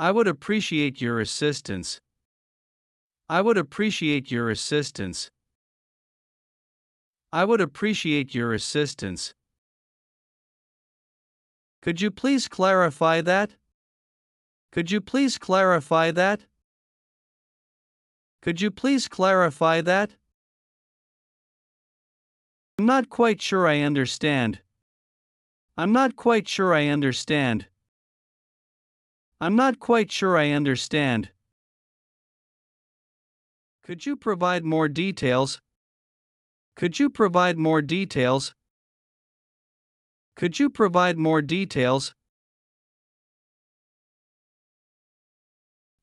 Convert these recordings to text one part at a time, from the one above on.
I would appreciate your assistance. I would appreciate your assistance. I would appreciate your assistance. Could you please clarify that? Could you please clarify that? Could you please clarify that? I'm not quite sure I understand. I'm not quite sure I understand. I'm not quite sure I understand. Could you provide more details? Could you provide more details? Could you provide more details?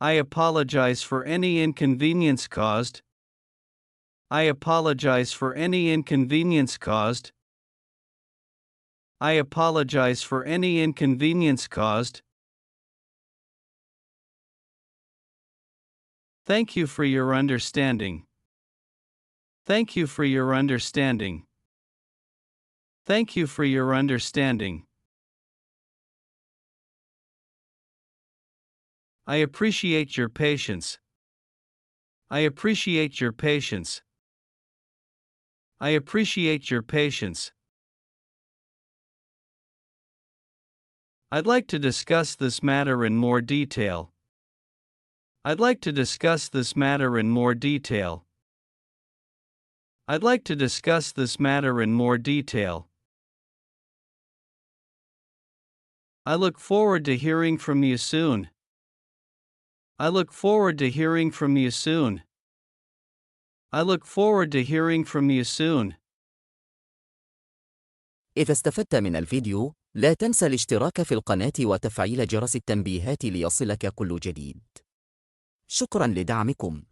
I apologize for any inconvenience caused. I apologize for any inconvenience caused. I apologize for any inconvenience caused. Thank you for your understanding. Thank you for your understanding. Thank you for your understanding. I appreciate your patience. I appreciate your patience. I appreciate your patience. I'd like to discuss this matter in more detail. I'd like to discuss this matter in more detail. I'd like to discuss this matter in more detail. I look forward to hearing from you soon. I look forward to hearing from you soon. I look forward to hearing from you soon. إذا استفدت من الفيديو، لا تنسى الاشتراك في القناة وتفعيل جرس التنبيهات ليصلك كل جديد. شكرا لدعمكم.